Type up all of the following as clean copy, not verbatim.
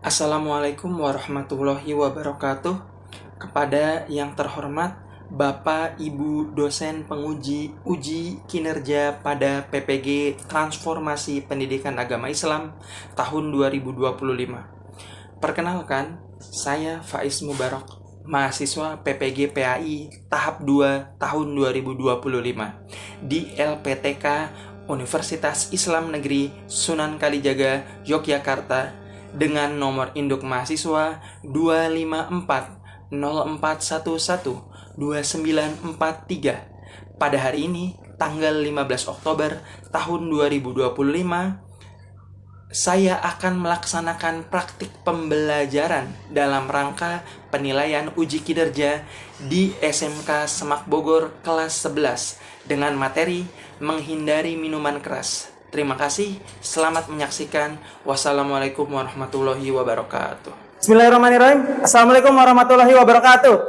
Assalamualaikum warahmatullahi wabarakatuh. Kepada yang terhormat Bapak Ibu dosen penguji uji kinerja pada PPG Transformasi Pendidikan Agama Islam tahun 2025. Perkenalkan, saya Faiz Mubarak, mahasiswa PPG PAI tahap 2 tahun 2025 di LPTK Universitas Islam Negeri Sunan Kalijaga, Yogyakarta, dengan nomor induk mahasiswa 25404112943. Pada hari ini, tanggal 15 Oktober tahun 2025, saya akan melaksanakan praktik pembelajaran dalam rangka penilaian uji kinerja di SMK Semak Bogor kelas 11 dengan materi menghindari minuman keras. Terima kasih, selamat menyaksikan. Wassalamualaikum warahmatullahi wabarakatuh. Bismillahirrahmanirrahim. Assalamualaikum warahmatullahi wabarakatuh.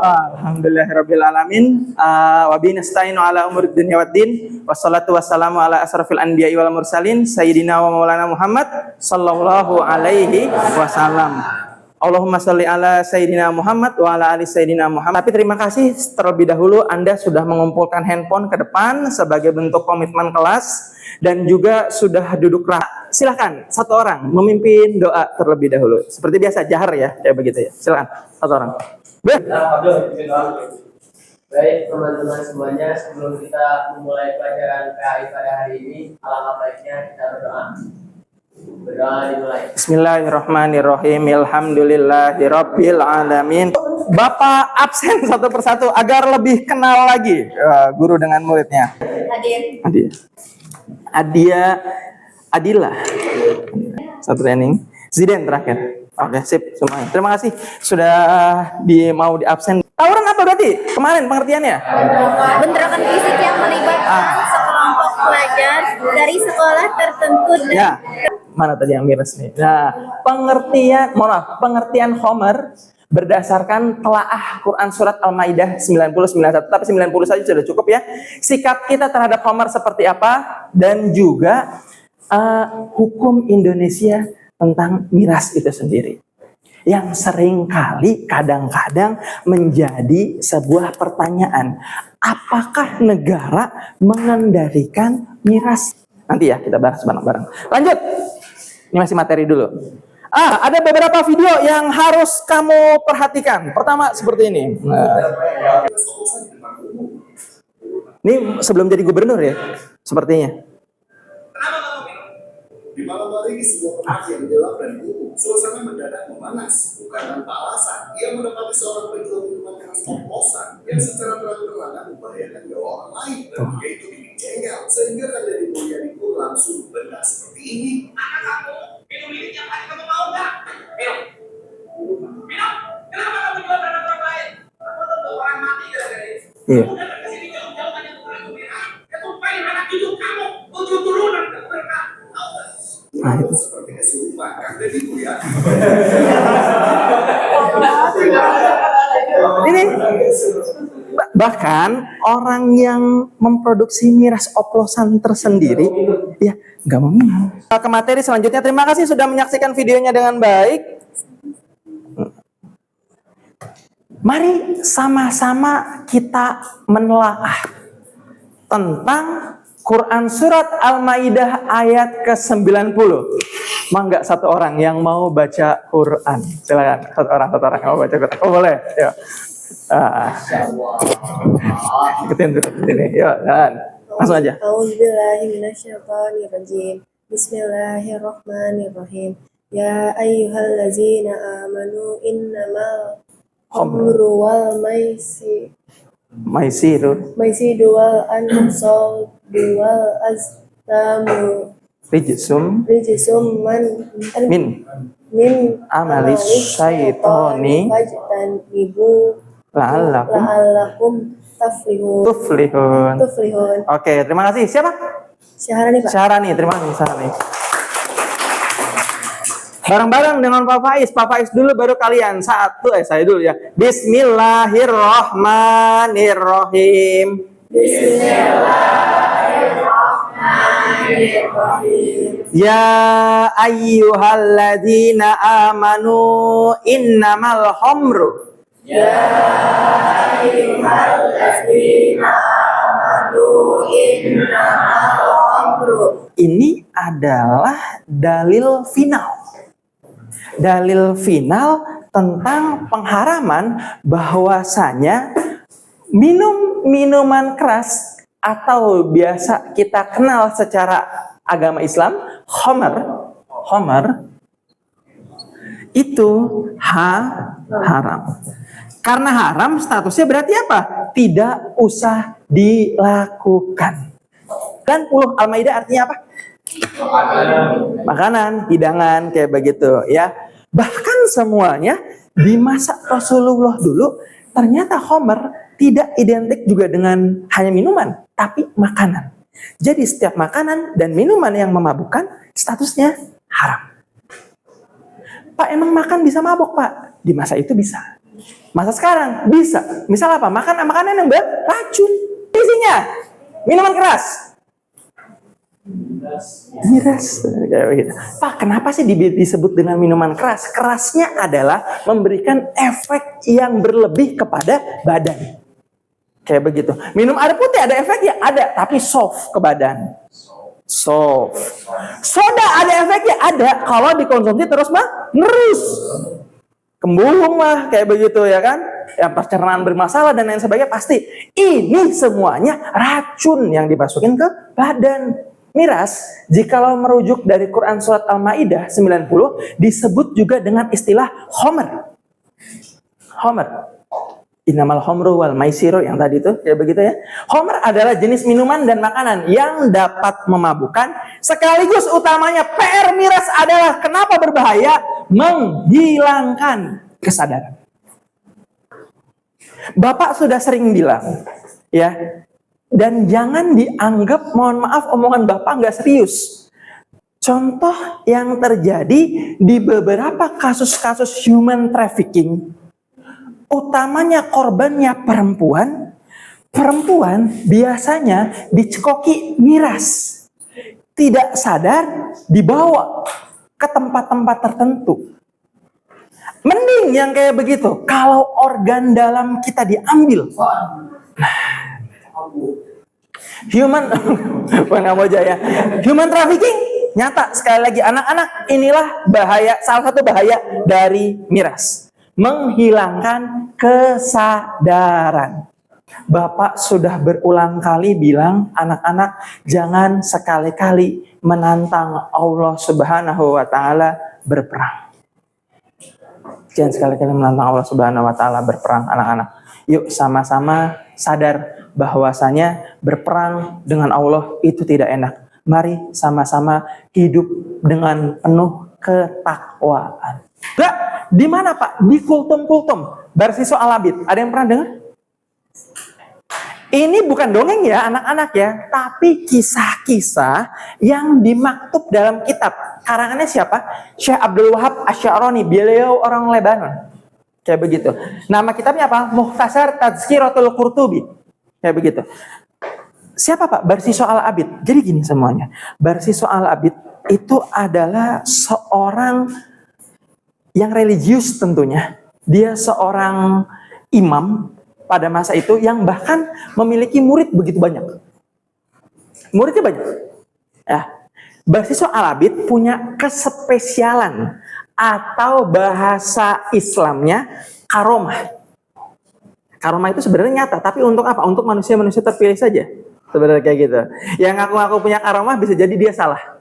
Alhamdulillahirabbil alamin. Wa bihi nasta'inu ala umuri dunya waddin. Wassalatu wassalamu ala asrafil anbiya'i wal mursalin sayyidina wa maulana Muhammad sallallahu alaihi wasallam. Allahumma sholli ala Sayyidina Muhammad wa ala ali Sayyidina Muhammad. Tapi terima kasih terlebih dahulu Anda sudah mengumpulkan handphone ke depan sebagai bentuk komitmen kelas dan juga sudah duduk rapat. Silahkan satu orang memimpin doa terlebih dahulu. Seperti biasa jahar ya, kayak begitu ya. Silahkan satu orang. Baik teman-teman semuanya, sebelum kita memulai pelajaran PAI pada hari ini, alangkah baiknya kita berdoa. Berdoa dimulai. Bismillahirrahmanirrahim. Alhamdulillahirabbil alamin. Bapak absen satu persatu agar lebih kenal lagi guru dengan muridnya. Adila. Satu training. Ziden terakhir. Oke, sip semuanya. Terima kasih sudah mau di absen. Tawuran apa berarti? Kemarin pengertiannya? Bentrokan fisik yang melibatkan sekelompok pelajar dari sekolah tertentu dan Ya. Mana tadi yang minus nih? Nah, pengertian Homer berdasarkan telaah Quran surat Al-Maidah 90-91, tapi 90 saja sudah cukup ya. Sikap kita terhadap Homer seperti apa, dan juga hukum Indonesia tentang miras itu sendiri, yang seringkali kadang-kadang menjadi sebuah pertanyaan, apakah negara mengendalikan miras? Nanti ya kita bahas bareng-bareng. Lanjut, ini masih materi dulu. Ada beberapa video yang harus kamu perhatikan. Pertama seperti ini. Ini sebelum jadi gubernur ya, sepertinya. Di malam hari ini sebuah pengajian gelap dan kumuh, suasana mendadak memanas. Bukan tanpa alasan, ia mendapati seorang penjual minuman keras oplosan yang secara terang-terangan membahayakan nyawa orang lain, dan dia itu bikin jengkel sehingga Raden Mulyadi pun langsung benar seperti ini. Anak kamu, minum ini tiap hari kamu mau nggak? Minum. Kenapa kamu jual produk orang lain? Kamu tahu orang mati gara-gara ini. Iya. Kamu datang ke sini jauh-jauh hanya untuk lagu merah. Ketumpahin anak hidup kamu, untuk turunan ke mereka. Nah, itu. Seperti kesurupan, karena itu ya. Ini bahkan orang yang memproduksi miras oplosan tersendiri ya nggak mau minum. Ke materi selanjutnya. Terima kasih sudah menyaksikan videonya dengan baik. Mari sama-sama kita menelaah tentang Quran surat Al-Maidah ayat ke-90. Mangga satu orang yang mau baca Quran. Silakan satu orang yang mau baca Quran. Oh boleh. Ya. Ikutin ini. Yuk, jalan. Langsung aja. A'udzubillahiminasyaitonirrajim. Bismillahirrahmanirrahim. Ya ayyuhallazina amanu innamal khamru wal Maisiru maisidu wal ansab wal azlamu rijsum min amali syaitoni fajtanibu la'allakum tuflihun. Oke, terima kasih. Siapa? Syahrani, Pak. Syahrani, terima kasih Syahrani. Bareng-bareng dengan Pak Faiz. Pak Faiz dulu baru kalian. Saya dulu ya. Bismillahirrahmanirrahim. Bismillahirrahmanirrahim. Ya ayyuhalladzina amanu innamal khamru. Ini adalah dalil final. Dalil final tentang pengharaman bahwasanya minuman keras atau biasa kita kenal secara agama Islam, khamar itu haram. Karena haram statusnya berarti apa? Tidak usah dilakukan. Dan puluh Al-Maidah artinya apa? Makanan, hidangan, kayak begitu ya. Bahkan semuanya di masa Rasulullah dulu ternyata khamar tidak identik juga dengan hanya minuman, tapi makanan. Jadi setiap makanan dan minuman yang memabukkan statusnya haram. Pak, emang makan bisa mabuk, Pak? Di masa itu bisa. Masa sekarang bisa. Misal apa? Makanan yang beracun. Isinya minuman keras. Miras. Pak, kenapa sih disebut dengan minuman keras? Kerasnya adalah memberikan efek yang berlebih kepada badan. Kayak begitu. Minum air putih ada efeknya? Ada, tapi soft ke badan. Soft. Soda ada efeknya? Ada. Kalau dikonsumsi terus menerus. Kembung lah, kayak begitu ya kan? Yang pencernaan bermasalah dan lain sebagainya pasti. Ini semuanya racun yang dimasukin ke badan. Miras, jikalau merujuk dari Quran Surat Al-Maidah 90, disebut juga dengan istilah khamr. Innamal khamru wal maisiru yang tadi itu, kayak begitu ya. Khamr adalah jenis minuman dan makanan yang dapat memabukkan. Sekaligus utamanya PR miras adalah kenapa berbahaya? Menghilangkan kesadaran. Bapak sudah sering bilang, ya. Dan jangan dianggap, mohon maaf, omongan Bapak nggak serius. Contoh yang terjadi di beberapa kasus-kasus human trafficking, utamanya korbannya perempuan. Perempuan biasanya dicekoki miras. Tidak sadar dibawa ke tempat-tempat tertentu. Mending yang kayak begitu. Kalau organ dalam kita diambil. Human trafficking nyata. Sekali lagi anak-anak, inilah bahaya, salah satu bahaya dari miras. Menghilangkan kesadaran. Bapak sudah berulang kali bilang, anak-anak jangan sekali-kali menantang Allah Subhanahu wa taala berperang. Jangan sekali-kali menantang Allah Subhanahu wa taala berperang, anak-anak. Yuk sama-sama sadar bahwasanya berperang dengan Allah itu tidak enak. Mari sama-sama hidup dengan penuh ketakwaan. Nah, di mana Pak? Di kultum-kultum Barsiso Al-Abid. Ada yang pernah dengar? Ini bukan dongeng ya anak-anak ya, tapi kisah-kisah yang dimaktub dalam kitab. Karangannya siapa? Syekh Abdul Wahab Asy-Sya'rani. Beliau orang Lebanon. Kayak begitu. Nama kitabnya apa? Mukhtasar Tazkiratul Qurtubi. Kayak begitu. Siapa Pak? Barsiso Al-Abid. Jadi gini semuanya. Barsiso Al-Abid itu adalah seorang yang religius tentunya. Dia seorang imam pada masa itu yang bahkan memiliki murid begitu banyak. Muridnya banyak. Ya. Barsiso Al-Abid punya kespesialan atau bahasa Islamnya karomah. Karomah itu sebenarnya nyata, tapi untuk apa? Untuk manusia-manusia terpilih saja. Sebenarnya kayak gitu. Yang ngaku-ngaku punya karomah bisa jadi dia salah.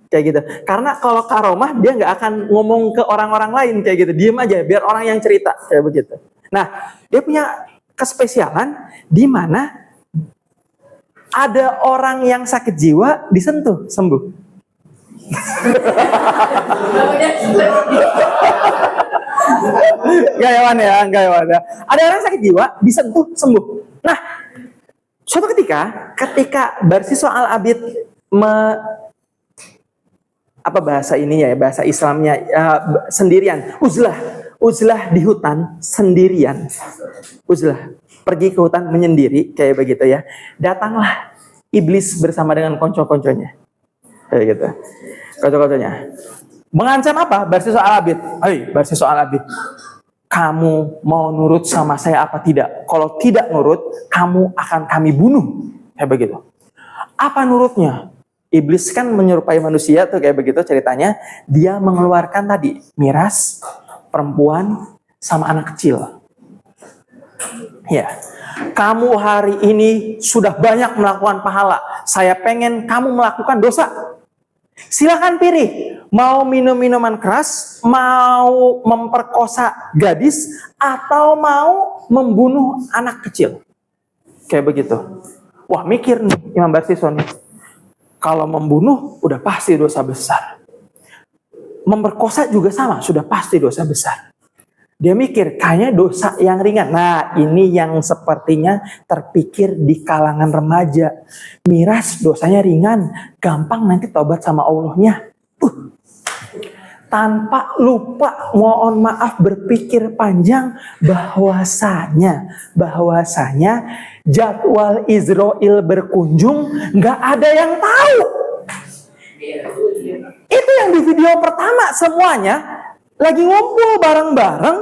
Kayak gitu. Karena kalau karomah dia nggak akan ngomong ke orang-orang lain kayak gitu. Diem aja biar orang yang cerita kayak begitu. Nah, dia punya kespesialan di mana ada orang yang sakit jiwa disentuh sembuh. Gayawan ya. Ada orang sakit jiwa disentuh sembuh. Nah, suatu ketika Barsiso Al-Abid apa bahasa ininya ya, bahasa Islamnya sendirian, uzlah di hutan sendirian, uzlah pergi ke hutan menyendiri kayak begitu ya. Datanglah iblis bersama dengan konco-konconya. Kayak gitu. Kocok-kocoknya. Mengancam apa? Bersiswa Al-Abid. Hei, bersiswa Al-Abid. Kamu mau nurut sama saya apa tidak? Kalau tidak nurut, kamu akan kami bunuh. Kayak begitu. Apa nurutnya? Iblis kan menyerupai manusia tuh kayak begitu ceritanya. Dia mengeluarkan tadi miras, perempuan, sama anak kecil. Ya, kamu hari ini sudah banyak melakukan pahala. Saya pengen kamu melakukan dosa. Silakan pilih. Mau minum minuman keras, mau memperkosa gadis, atau mau membunuh anak kecil. Kayak begitu. Wah, mikir nih Imam Barsisho nih. Kalau membunuh udah pasti dosa besar. Memperkosa juga sama, sudah pasti dosa besar. Dia mikir kayaknya dosa yang ringan. Nah, ini yang sepertinya terpikir di kalangan remaja. Miras dosanya ringan, gampang nanti tobat sama Allahnya. Tanpa lupa, mohon maaf, berpikir panjang bahwasanya jadwal Israel berkunjung nggak ada yang tahu. Itu yang di video pertama semuanya lagi ngumpul bareng-bareng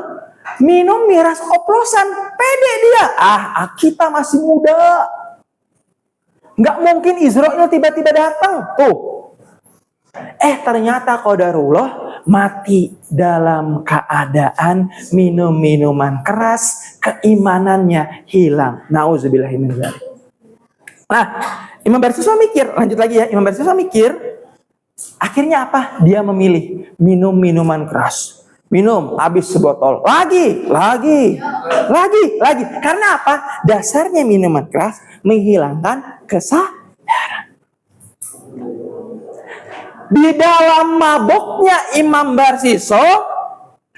minum miras oplosan, pede dia. Kita masih muda, nggak mungkin Israel tiba-tiba datang tuh. Ternyata qadarullah mati dalam keadaan minum minuman keras, keimanannya hilang. Nauzubillahi min dzalik. Nah, Imam Barsisho mikir, lanjut lagi ya. Imam Barsisho mikir, akhirnya apa? Dia memilih minum minuman keras. Minum habis sebotol, lagi. Karena apa? Dasarnya minuman keras menghilangkan kesadaran. Di dalam mabuknya Imam Barsisho,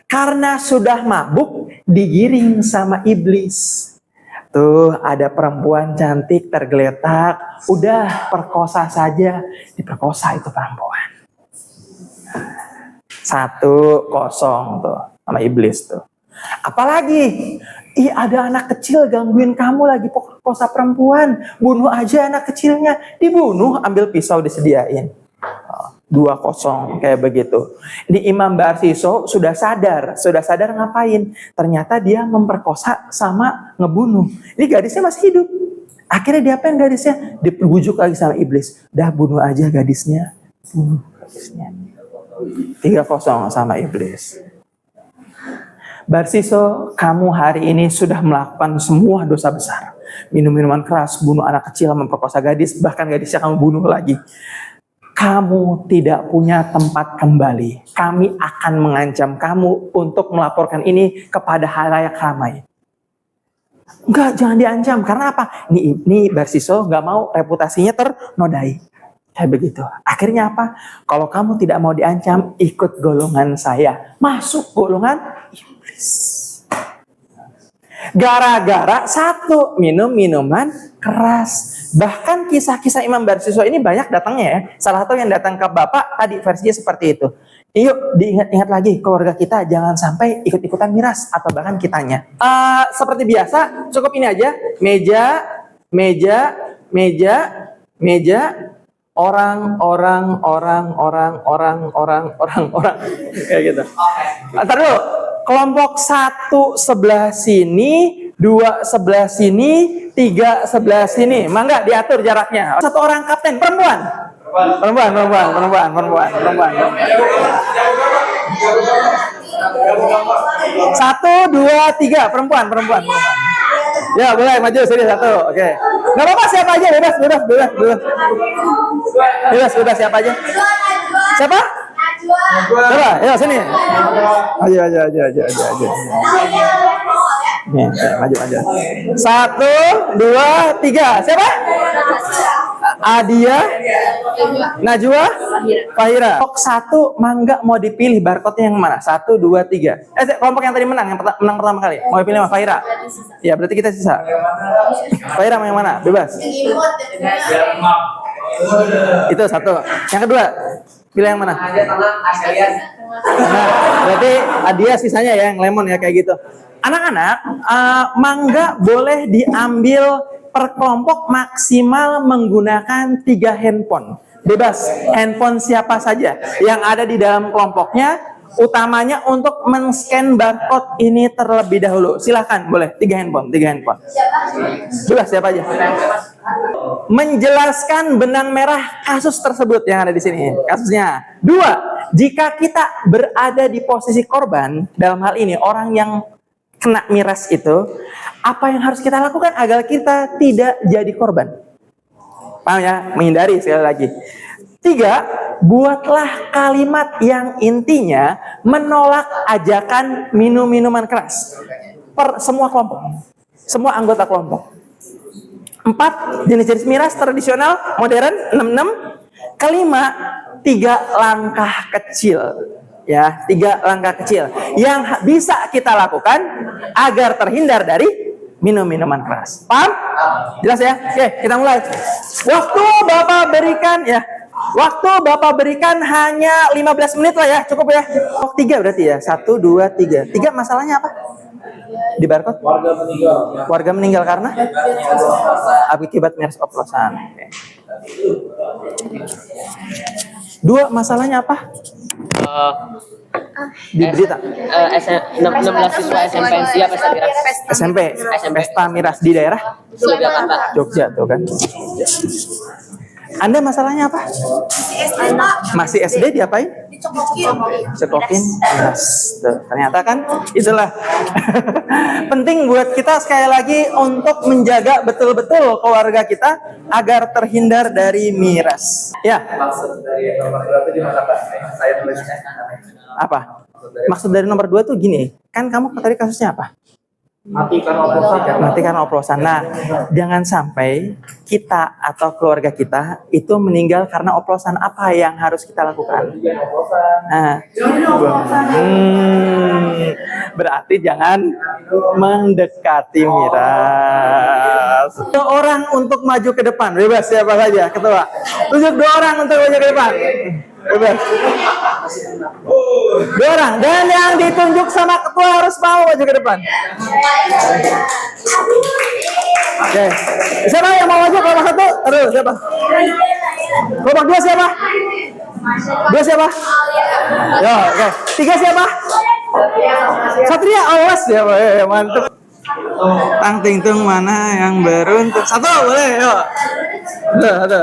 karena sudah mabuk, digiring sama iblis. Tuh ada perempuan cantik tergeletak, udah perkosa saja, diperkosa itu perempuan. 1-0 tuh sama iblis tuh. Apalagi, ada anak kecil gangguin kamu lagi perkosa perempuan, bunuh aja anak kecilnya. Dibunuh, ambil pisau disediain. 2-0 kayak begitu. Ini Imam Barsisho sudah sadar ngapain? Ternyata dia memperkosa sama ngebunuh. Ini gadisnya masih hidup. Akhirnya dia apain gadisnya? Dibujuk lagi sama iblis. Dah bunuh aja gadisnya. Bunuh gadisnya. 3-0 sama iblis. Barsisho, kamu hari ini sudah melakukan semua dosa besar. Minum minuman keras, bunuh anak kecil, memperkosa gadis, bahkan gadisnya kamu bunuh lagi. Kamu tidak punya tempat kembali. Kami akan mengancam kamu untuk melaporkan ini kepada halayak ramai. Enggak, jangan diancam. Karena apa? Ini Barsisho nggak mau reputasinya ternodai. Kayak begitu. Akhirnya apa? Kalau kamu tidak mau diancam, ikut golongan saya. Masuk golongan iblis. Gara-gara 1, minum minuman keras. Bahkan kisah-kisah Imam Barsisho ini banyak datangnya ya. Salah satu yang datang ke Bapak tadi versinya seperti itu. Yuk diingat-ingat lagi, keluarga kita jangan sampai ikut-ikutan miras atau bahkan kitanya. Seperti biasa, cukup ini aja. Meja. Orang kayak gitu. Ntar dulu. Kelompok 1 sebelah sini, 2 sebelah sini, 3 sebelah sini. Mangga diatur jaraknya. 1 orang kapten, perempuan. 1, 2, 3, perempuan. Ya boleh maju sini 1, oke. Gak apa-apa, siapa aja, bebas. Bebas siapa aja. Siapa? Coba, ya sini. Ayo. Nih, maju. 1, 2, 3. Siapa? Adia, Najwa, Fahira. Kelompok 1 mangga mau dipilih barcode-nya yang mana? 1, 2, 3. Kelompok yang tadi menang, menang pertama kali. Mau dipilih sama Fahira? Ya, berarti kita sisa. Fahira mau yang mana? Bebas. Itu 1. Yang kedua, pilih yang mana? Nah, berarti Adia sisanya ya, yang lemon ya kayak gitu. Anak-anak, mangga boleh diambil per kelompok maksimal menggunakan 3 handphone. Bebas, handphone siapa saja yang ada di dalam kelompoknya. Utamanya untuk men-scan barcode ini terlebih dahulu. Silahkan, boleh 3 handphone. Bebas siapa aja. Menjelaskan benang merah kasus tersebut yang ada di sini. Kasusnya. 2, jika kita berada di posisi korban, dalam hal ini orang yang kena miras itu, apa yang harus kita lakukan agar kita tidak jadi korban? Paham ya? Menghindari sekali lagi. 3, buatlah kalimat yang intinya menolak ajakan minum minuman keras per semua kelompok, semua anggota kelompok. 4, jenis-jenis miras tradisional, modern. 6. Kelima, 3 langkah kecil. Ya, 3 langkah kecil yang bisa kita lakukan agar terhindar dari minum minuman keras. Paham? Jelas ya? Oke, kita mulai. Waktu Bapak berikan ya. Waktu Bapak berikan hanya 15 menit lah ya, cukup ya. 3 berarti ya. 1, 2, 3. 3 masalahnya apa? Di barcode? Warga meninggal karena akibat miras oplosan. Oke. 2 masalahnya apa? Di berita. 16 siswa SMP siap pesta miras. SMP. Pesta miras di daerah Yogyakarta. Jogja tuh kan. Anda masalahnya apa? Masih SD diapain? Cekokin miras. Tuh, ternyata kan itulah penting buat kita sekali lagi untuk menjaga betul-betul keluarga kita agar terhindar dari miras. Ya. Maksud dari nomor 2 itu di mana Pak? Saya tulisnya Apa? Maksud dari nomor 2 tuh gini, kan kamu tadi kasusnya apa? matikan oplosan. Matikan oplosan. Nah, jangan sampai kita atau keluarga kita itu meninggal karena oplosan. Apa yang harus kita lakukan? Nah, berarti jangan mendekati miras. 2 orang untuk maju ke depan, bebas siapa saja, ketua. Tunjuk 2 orang untuk maju ke depan. Bebas. 2 orang, dan yang ditunjuk sama ketua harus mau maju ke depan. Oke. Siapa yang mau maju kelompok 1? Aduh, siapa? Kelompok 2 siapa? 2 siapa? Ya, oke. 3 siapa? Satria, awas siapa? Mantap. Tang ting tung mana yang beruntung? 1 boleh, yuk. Ada.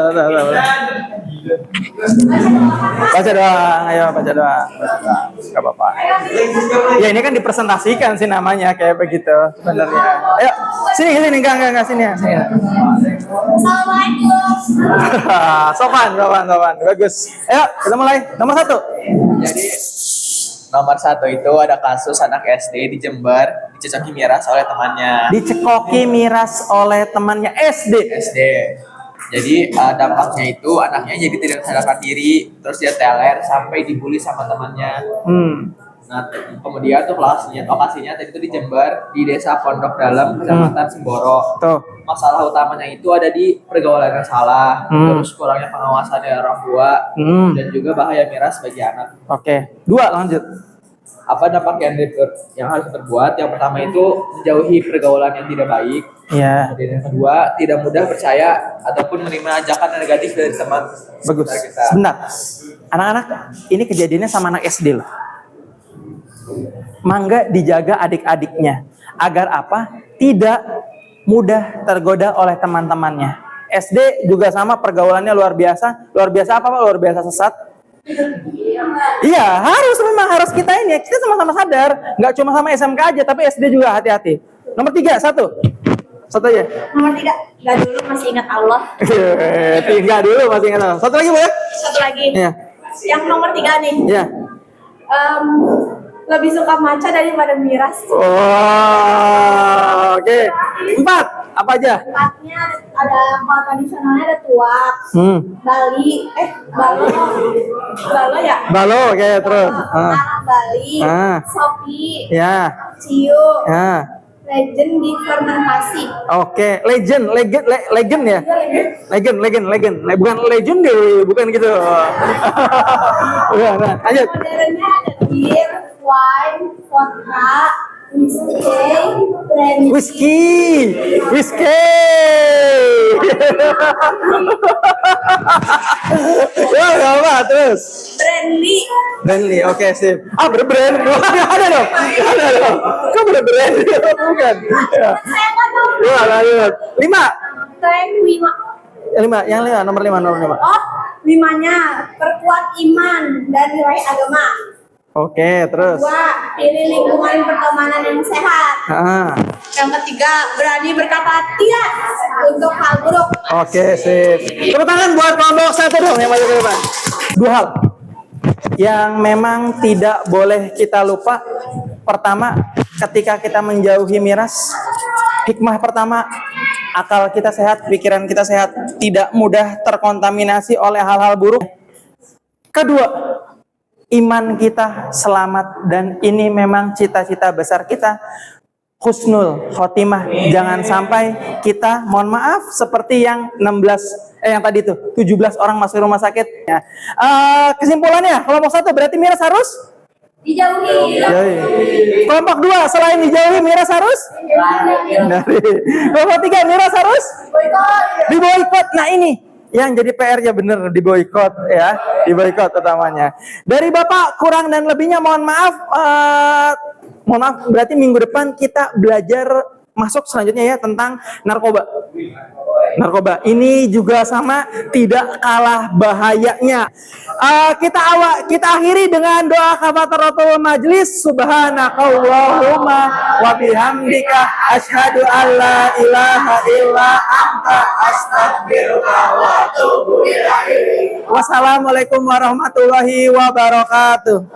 Baca doang, ayo baca doang. Gak apa-apa. Ya ini kan dipresentasikan sih namanya kayak begitu sebenarnya. Ayo, sini enggak sini ya. Sini. Assalamualaikum. Sopan. Bagus. Ayo, kita mulai. Nomor 1. Jadi nomor 1 itu ada kasus anak SD di Jember dicecoki miras oleh temannya. Dicekoki miras oleh temannya SD. Jadi dampaknya itu anaknya jadi tidak sadarkan diri, terus dia teler sampai dibully sama temannya. Nah, kemudian tuh lokasinya tadi itu di Jember, di desa Pondok Dalam, kecamatan Simboro. Tuh. Masalah utamanya itu ada di pergaulan yang salah, terus kurangnya pengawasan dari orang tua, dan juga bahaya miras bagi anak. Oke. 2 lanjut. Apa dampak yang harus terbuat? Yang pertama itu menjauhi pergaulan yang tidak baik. Iya. Dan yang kedua, tidak mudah percaya ataupun menerima ajakan negatif dari teman. Bagus. Kita. Sebentar. Anak-anak, ini kejadiannya sama anak SD loh. Mangga dijaga adik-adiknya. Agar apa? Tidak mudah tergoda oleh teman-temannya. SD juga sama, pergaulannya luar biasa. Luar biasa apa Pak? Luar biasa sesat. Iya, harus kita ini. Kita sama-sama sadar. Nggak cuma sama SMK aja, tapi SD juga hati-hati. Nomor 3, 1 aja. Nomor 3, nggak dulu masih ingat Allah. Tinggal dulu masih ingat. 1 lagi boleh? 1 lagi. Iya. Yang nomor 3 nih. Iya. Lebih suka matcha daripada miras. Oh, oke. 4, apa aja? 4-nya ada kalau tradisionalnya ada tuak, Bali, balo ya? Balo, oke, terus. Anak Bali, Sopi, Ya. Ciu, Ya. legend di fermentasi. Oke, legend ya. Legend. Bukan legend deh, bukan gitu. Udah, nah, lanjut. Modernnya ada bir, wine, vodka, whiskey, Whisky. Ya, gak apa, terus. Brandy, oke sip. Berbrand. Ada dong. Kok berbrand? Bukan. Ya. Lanjut. 5. Tren 5. Yang 5, nomor 5. Oh, 5-nya perkuat iman dan nilai agama. Oke, terus. 2, pilih lingkungan pertemanan yang sehat. Yang ketiga, berani berkata tidak untuk hal buruk. Oke, sip. Tepuk tangan buat kelompok 1 dong yang maju ke depan. 2 hal yang memang tidak boleh kita lupa. Pertama, ketika kita menjauhi miras, hikmah pertama, akal kita sehat, pikiran kita sehat, tidak mudah terkontaminasi oleh hal-hal buruk. Kedua, iman kita selamat, dan ini memang cita-cita besar kita, husnul khotimah. Jangan sampai kita, mohon maaf, seperti yang 17 orang masuk rumah sakit. Ya. Kesimpulannya, kelompok 1 berarti miras harus Dijauhi. kelompok 2 selain dijauhi miras harus kelompok 3 miras harus diboikot. Nah ini yang jadi PR-nya, bener, diboikot ya, diboikot utamanya. Dari Bapak kurang dan lebihnya mohon maaf. Berarti minggu depan kita belajar masuk selanjutnya ya tentang narkoba. Ini juga sama, tidak kalah bahayanya. Kita akhiri dengan doa kafaratul majlis. Subhanakallahumma wa bihamdika asyhadu an la ilaha illa anta astaghfiruka wa atubu ilaik. Wassalamualaikum warahmatullahi wabarakatuh.